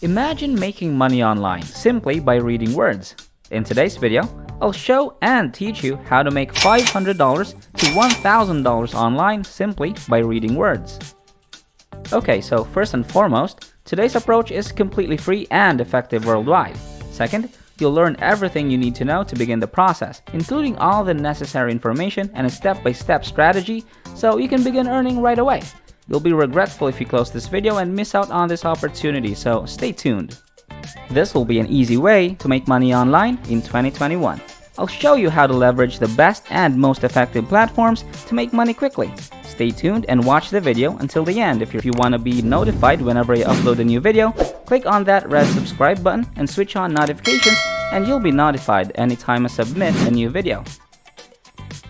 Imagine making money online simply by reading words. In today's video, I'll show and teach you how to make $500 to $1,000 online simply by reading words. Okay, so first and foremost, today's approach is completely free and effective worldwide. Second, you'll learn everything you need to know to begin the process, including all the necessary information and a step-by-step strategy so you can begin earning right away. You'll be regretful if you close this video and miss out on this opportunity, so stay tuned. This will be an easy way to make money online in 2021. I'll show you how to leverage the best and most effective platforms to make money quickly. Stay tuned and watch the video until the end. If you want to be notified whenever I upload a new video, click on that red subscribe button and switch on notifications and you'll be notified anytime I submit a new video.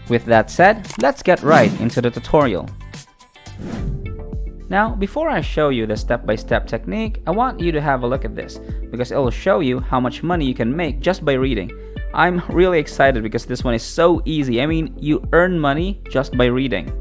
With that said, let's get right into the tutorial. Now, before I show you the step-by-step technique, I want you to have a look at this because it will show you how much money you can make just by reading. I'm really excited because this one is so easy. I mean, you earn money just by reading.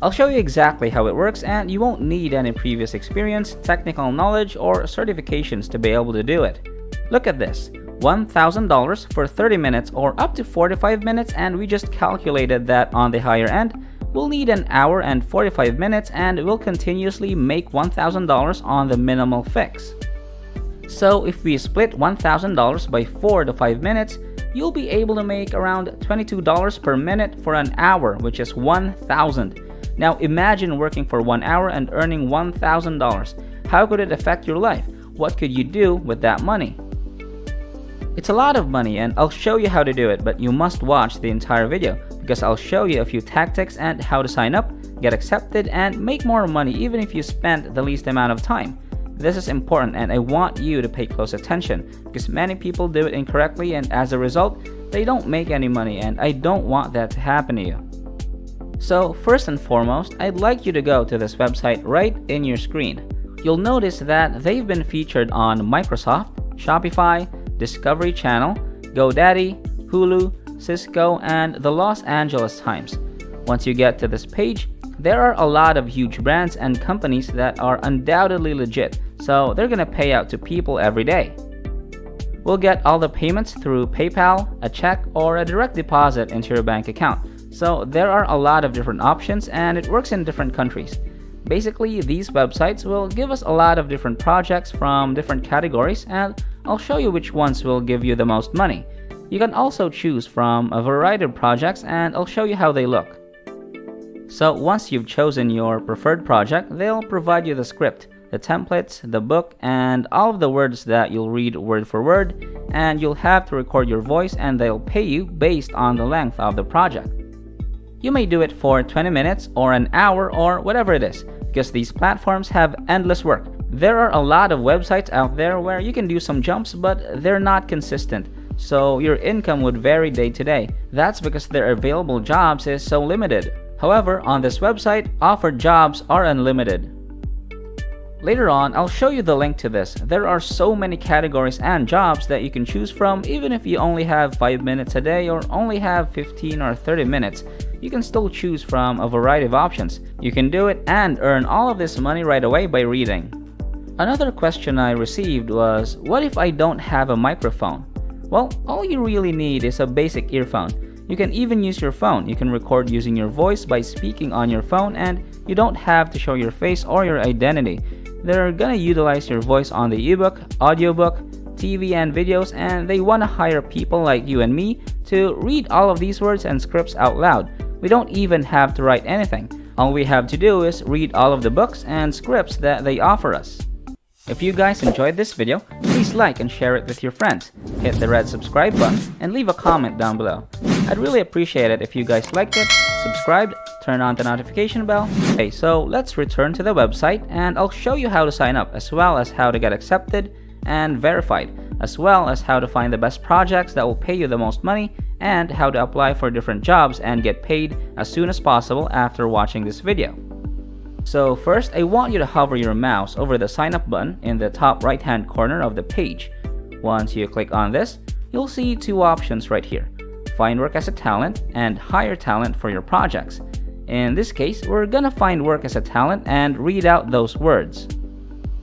I'll show you exactly how it works and you won't need any previous experience, technical knowledge, or certifications to be able to do it. Look at this, $1,000 for 30 minutes or up to 45 minutes, and we just calculated that on the higher end, we'll need an hour and 45 minutes and we'll continuously make $1,000 on the minimal fix. So if we split $1,000 by 4 to 5 minutes, you'll be able to make around $22 per minute for an hour, which is $1,000. Now imagine working for 1 hour and earning $1,000. How could it affect your life? What could you do with that money? It's a lot of money and I'll show you how to do it, but you must watch the entire video because I'll show you a few tactics and how to sign up, get accepted, and make more money even if you spent the least amount of time. This is important and I want you to pay close attention because many people do it incorrectly and as a result, they don't make any money, and I don't want that to happen to you. So first and foremost, I'd like you to go to this website right in your screen. You'll notice that they've been featured on Microsoft, Shopify, Discovery Channel, GoDaddy, Hulu, Cisco, and the Los Angeles Times. Once you get to this page, there are a lot of huge brands and companies that are undoubtedly legit, so they're gonna pay out to people every day. We'll get all the payments through PayPal, a check, or a direct deposit into your bank account. So there are a lot of different options and it works in different countries. Basically, these websites will give us a lot of different projects from different categories and I'll show you which ones will give you the most money. You can also choose from a variety of projects and I'll show you how they look. So once you've chosen your preferred project, they'll provide you the script, the templates, the book, and all of the words that you'll read word for word, and you'll have to record your voice and they'll pay you based on the length of the project. You may do it for 20 minutes or an hour or whatever it is, because these platforms have endless work. There are a lot of websites out there where you can do some jumps, but they're not consistent. So your income would vary day to day. That's because their available jobs is so limited. However, on this website, offered jobs are unlimited. Later on, I'll show you the link to this. There are so many categories and jobs that you can choose from. Even if you only have 5 minutes a day or only have 15 or 30 minutes, you can still choose from a variety of options. You can do it and earn all of this money right away by reading. Another question I received was, what if I don't have a microphone? Well, all you really need is a basic earphone. You can even use your phone. You can record using your voice by speaking on your phone and you don't have to show your face or your identity. They're gonna utilize your voice on the ebook, audiobook, TV, and videos, and they wanna hire people like you and me to read all of these words and scripts out loud. We don't even have to write anything. All we have to do is read all of the books and scripts that they offer us. If you guys enjoyed this video, please like and share it with your friends. Hit the red subscribe button and leave a comment down below. I'd really appreciate it if you guys liked it, subscribed, turn on the notification bell. Okay, so let's return to the website and I'll show you how to sign up, as well as how to get accepted and verified, as well as how to find the best projects that will pay you the most money and how to apply for different jobs and get paid as soon as possible after watching this video. So first, I want you to hover your mouse over the sign up button in the top right hand corner of the page. Once you click on this, you'll see two options right here: find work as a talent and hire talent for your projects. In this case, we're gonna find work as a talent and read out those words.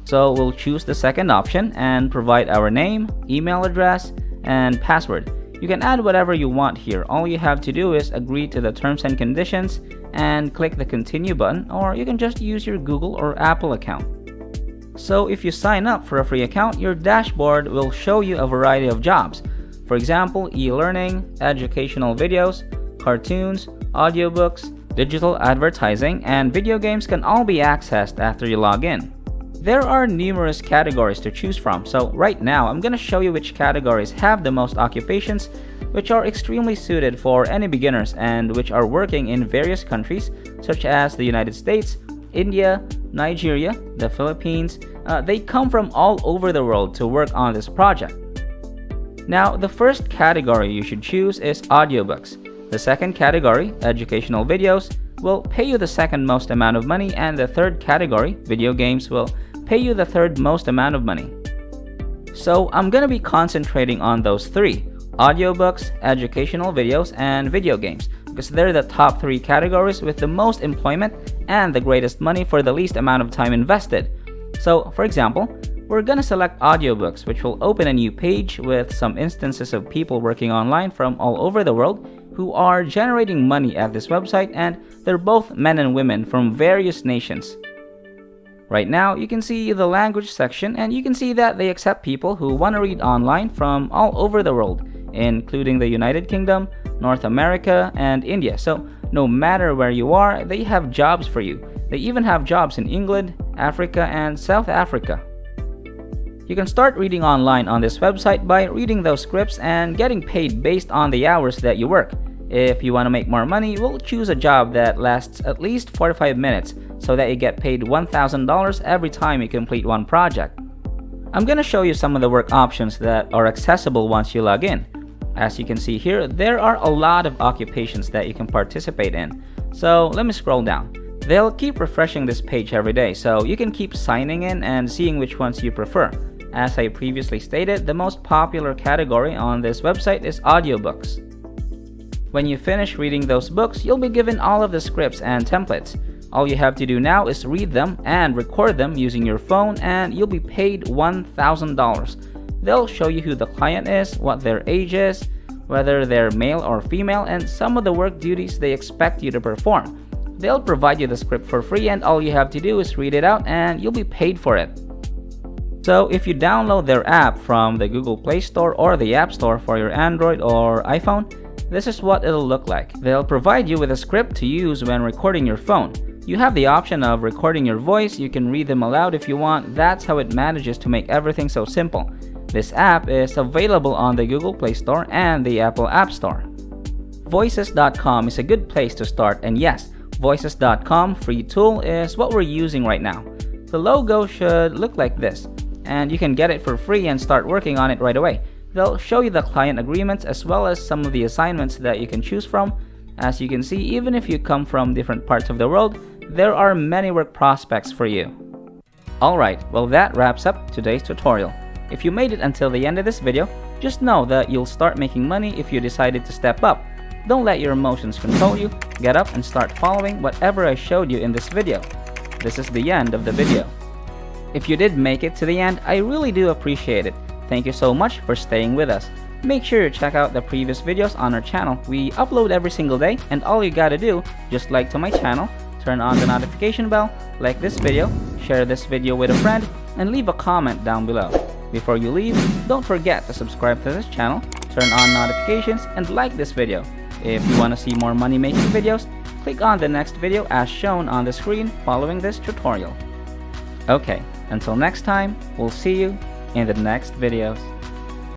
So we'll choose the second option and provide our name, email address, and password. You can add whatever you want here. All you have to do is agree to the terms and conditions and click the continue button, or you can just use your Google or Apple account. So if you sign up for a free account, your dashboard will show you a variety of jobs. For example, e-learning, educational videos, cartoons, audiobooks, digital advertising, and video games can all be accessed after you log in. There are numerous categories to choose from, so right now I'm going to show you which categories have the most occupations, which are extremely suited for any beginners and which are working in various countries such as the United States, India, Nigeria, the Philippines. They come from all over the world to work on this project. Now, the first category you should choose is audiobooks. The second category, educational videos, will pay you the second most amount of money, and the third category, video games, will pay you the third most amount of money. So I'm going to be concentrating on those three: audiobooks, educational videos, and video games, because they're the top three categories with the most employment and the greatest money for the least amount of time invested. So for example, we're going to select audiobooks, which will open a new page with some instances of people working online from all over the world who are generating money at this website, and they're both men and women from various nations. Right now, you can see the language section, and you can see that they accept people who want to read online from all over the world, including the United Kingdom, North America, and India. So no matter where you are, they have jobs for you. They even have jobs in England, Africa, and South Africa. You can start reading online on this website by reading those scripts and getting paid based on the hours that you work. If you want to make more money, we'll choose a job that lasts at least 45 minutes so that you get paid $1,000 every time you complete one project. I'm going to show you some of the work options that are accessible once you log in. As you can see here, there are a lot of occupations that you can participate in. So let me scroll down. They'll keep refreshing this page every day, so you can keep signing in and seeing which ones you prefer. As I previously stated, the most popular category on this website is audiobooks. When you finish reading those books, you'll be given all of the scripts and templates. All you have to do now is read them and record them using your phone, and you'll be paid $1,000. They'll show you who the client is, what their age is, whether they're male or female, and some of the work duties they expect you to perform. They'll provide you the script for free, and all you have to do is read it out and you'll be paid for it. So if you download their app from the Google Play Store or the App Store for your Android or iPhone, this is what it'll look like. They'll provide you with a script to use when recording your phone. You have the option of recording your voice. You can read them aloud if you want. That's how it manages to make everything so simple. This app is available on the Google Play Store and the Apple App Store. Voices.com is a good place to start, and yes, Voices.com free tool is what we're using right now. The logo should look like this, and you can get it for free and start working on it right away. They'll show you the client agreements as well as some of the assignments that you can choose from. As you can see, even if you come from different parts of the world, there are many work prospects for you. Alright, well that wraps up today's tutorial. If you made it until the end of this video, just know that you'll start making money if you decided to step up. Don't let your emotions control you. Get up and start following whatever I showed you in this video. This is the end of the video. If you did make it to the end, I really do appreciate it. Thank you so much for staying with us. Make sure to check out the previous videos on our channel. We upload every single day, and all you gotta do, just like to my channel, turn on the notification bell, like this video, share this video with a friend, and leave a comment down below. Before you leave, don't forget to subscribe to this channel, turn on notifications, and like this video. If you want to see more money making videos, click on the next video as shown on the screen following this tutorial. Okay, until next time, we'll see you in the next videos.